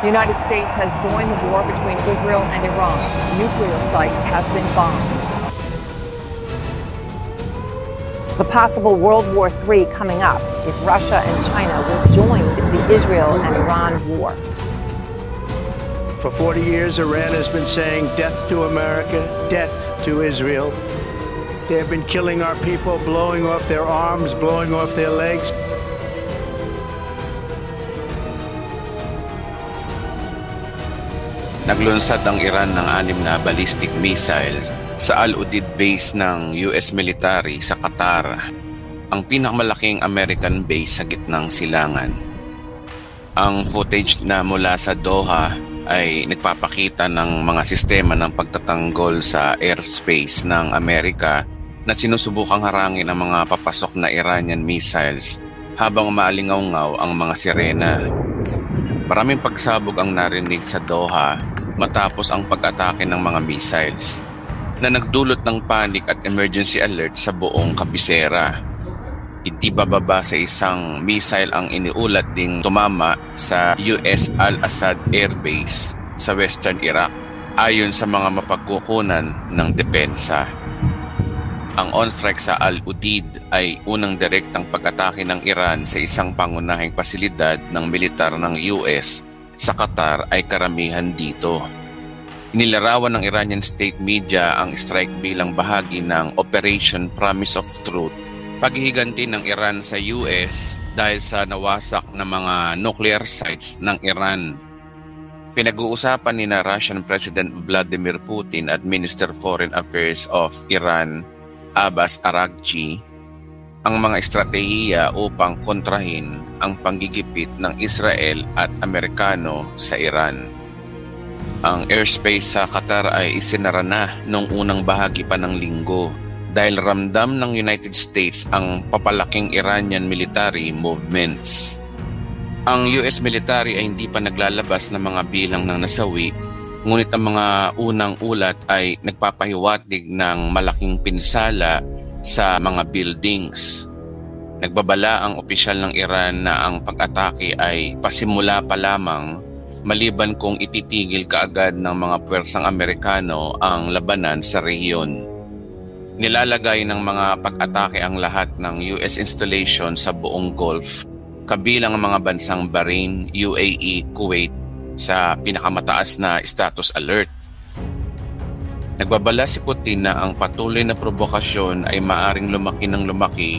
The United States has joined the war between Israel and Iran. Nuclear sites have been bombed. The possible World War III coming up if Russia and China will join the Israel and Iran war. For 40 years, Iran has been saying death to America, death to Israel. They have been killing our people, blowing off their arms, blowing off their legs. Naglunsad ang Iran ng 6 na ballistic missiles sa Al Udeid base ng US military sa Qatar, ang pinakamalaking American base sa gitnang silangan. Ang footage na mula sa Doha ay nagpapakita ng mga sistema ng pagtatanggol sa airspace ng Amerika na sinusubukang harangin ang mga papasok na Iranian missiles habang maalingaw-ngaw ang mga sirena. Maraming pagsabog ang narinig sa Doha matapos ang pag-atake ng mga missiles na nagdulot ng panic at emergency alert sa buong kabisera. Hindi bababa sa isang missile ang iniulat ding tumama sa US Al-Assad Air Base sa Western Iraq ayon sa mga mapagkukunan ng depensa. Ang on-strike sa Al Udeid ay unang direktang pag-atake ng Iran sa isang pangunahing pasilidad ng militar ng US sa Qatar ay karamihan dito. Inilarawan ng Iranian state media ang strike bilang bahagi ng Operation Promise of Truth, paghihiganti ng Iran sa US dahil sa nawasak na mga nuclear sites ng Iran. Pinag-uusapan ni Russian President Vladimir Putin at Minister Foreign Affairs of Iran Abbas Araghchi ang mga estratehiya upang kontrahin ang panggigipit ng Israel at Amerikano sa Iran. Ang airspace sa Qatar ay isinara na noong unang bahagi pa ng linggo dahil ramdam ng United States ang papalaking Iranian military movements. Ang US military ay hindi pa naglalabas ng mga bilang ng nasawi, ngunit ang mga unang ulat ay nagpapahiwatig ng malaking pinsala sa mga buildings. Nagbabala ang opisyal ng Iran na ang pag-atake ay pasimula pa lamang maliban kung ititigil kaagad ng mga puwersang Amerikano ang labanan sa rehiyon. Nilalagay ng mga pag-atake ang lahat ng US installation sa buong Gulf, kabilang ang mga bansang Bahrain, UAE, Kuwait sa pinakamataas na status alert. Nagbabala si Putin na ang patuloy na provokasyon ay maaring lumaki ng lumaki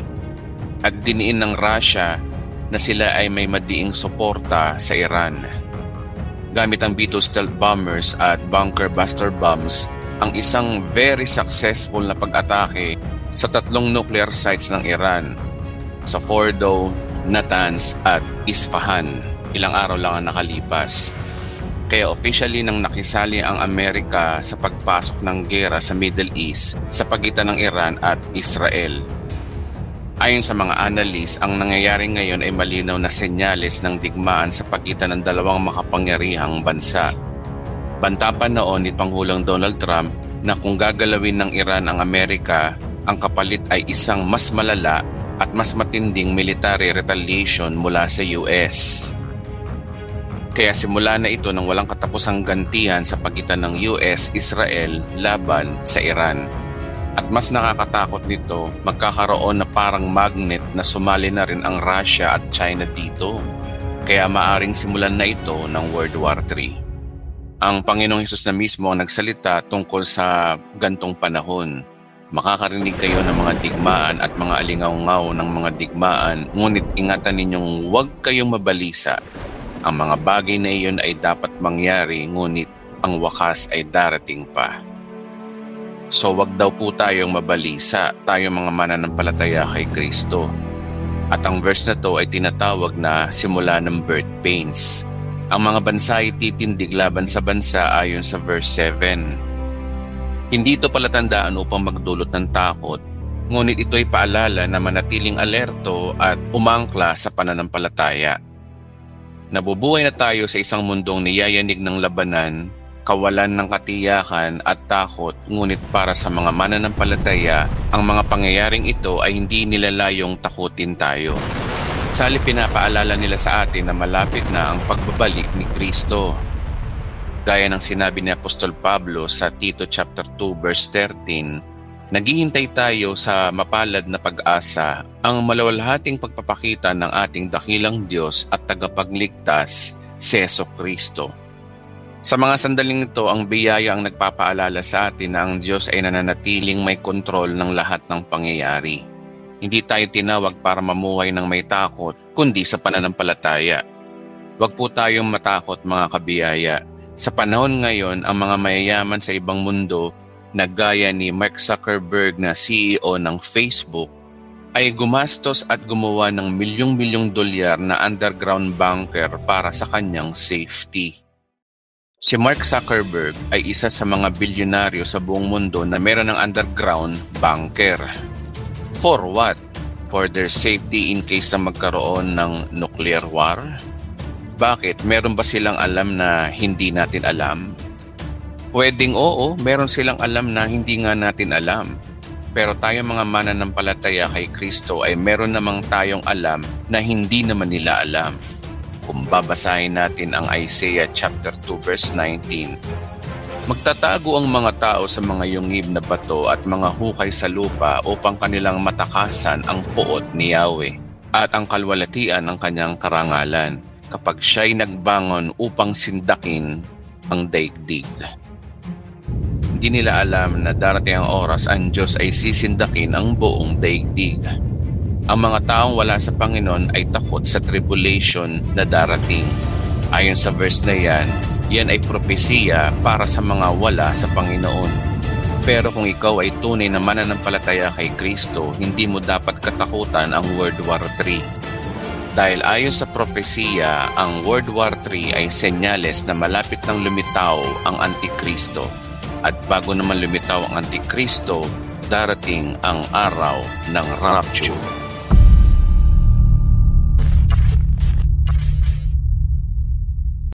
at diniin ng Russia na sila ay may madiing suporta sa Iran. Gamit ang B-2 stealth bombers at bunker buster bombs, ang isang very successful na pag-atake sa 3 nuclear sites ng Iran sa Fordo, Natanz at Isfahan. Ilang araw lang ang nakalipas. Kaya officially nang nakisali ang Amerika sa pagpasok ng giyera sa Middle East sa pagitan ng Iran at Israel. Ayon sa mga analyst, ang nangyayari ngayon ay malinaw na senyales ng digmaan sa pagitan ng dalawang makapangyarihang bansa. Banta pa noon ni Pangulong Donald Trump na kung gagalawin ng Iran ang Amerika, ang kapalit ay isang mas malala at mas matinding military retaliation mula sa US. Kaya simula na ito ng walang katapusang gantihan sa pagitan ng US-Israel laban sa Iran. At mas nakakatakot nito, magkakaroon na parang magnet na sumali na rin ang Russia at China dito. Kaya maaring simulan na ito ng World War III. Ang Panginoong Hesus na mismo ang nagsalita tungkol sa gantong panahon. Makakarinig kayo ng mga digmaan at mga alingaw-ngaw ng mga digmaan, ngunit ingatan ninyong huwag kayong mabalisa. Ang mga bagay na iyon ay dapat mangyari, ngunit ang wakas ay darating pa. So wag daw po tayong mabalisa, tayong mga mananampalataya kay Kristo. At ang verse na to ay tinatawag na simula ng birth pains. Ang mga bansa ay titindig laban sa bansa ayon sa verse 7. Hindi ito palatandaan upang magdulot ng takot, ngunit ito ay paalala na manatiling alerto at umangkla sa pananampalataya. Nabubuhay na tayo sa isang mundong niyayanig ng labanan, kawalan ng katiyakan at takot, ngunit para sa mga mananampalataya, ang mga pangyayaring ito ay hindi nilalayong takutin tayo. Sa halip pinapaalala nila sa atin na malapit na ang pagbabalik ni Kristo. Gaya ng sinabi ni Apostol Pablo sa Tito chapter 2 verse 13, naghihintay tayo sa mapalad na pag-asa, ang malawalhating pagpapakita ng ating dakilang Diyos at tagapagligtas, si Jesucristo. Sa mga sandaling ito, ang biyaya ang nagpapaalala sa atin na ang Diyos ay nananatiling may kontrol ng lahat ng pangyayari. Hindi tayo tinawag para mamuhay ng may takot, kundi sa pananampalataya. Huwag po tayong matakot, mga kabiyaya. Sa panahon ngayon, ang mga mayayaman sa ibang mundo na gaya ni Mark Zuckerberg na CEO ng Facebook ay gumastos at gumawa ng milyong-milyong dolyar na underground bunker para sa kanyang safety. Si Mark Zuckerberg ay isa sa mga bilyonaryo sa buong mundo na meron ng underground bunker. For what? For their safety in case na magkaroon ng nuclear war? Bakit? Meron ba silang alam na hindi natin alam? Pwedeng oo, meron silang alam na hindi nga natin alam. Pero tayo mga mananampalataya kay Kristo ay meron namang tayong alam na hindi naman nila alam. Kung babasahin natin ang Isaiah chapter 2 verse 19, magtatago ang mga tao sa mga yungib na bato at mga hukay sa lupa upang kanilang matakasan ang puot ni Yahweh at ang kalwalatian ng kanyang karangalan kapag siya'y nagbangon upang sindakin ang daigdig. Hindi nila alam na darating ang oras ang Diyos ay sisindakin ang buong daigdig. Ang mga taong wala sa Panginoon ay takot sa tribulation na darating. Ayon sa verse na yan ay propesiya para sa mga wala sa Panginoon. Pero kung ikaw ay tunay na mananampalataya kay Kristo, hindi mo dapat katakutan ang World War III. Dahil ayon sa propesiya, ang World War III ay senyales na malapit nang lumitaw ang Antikristo. At bago naman lumitaw ang Antikristo, darating ang araw ng rapture.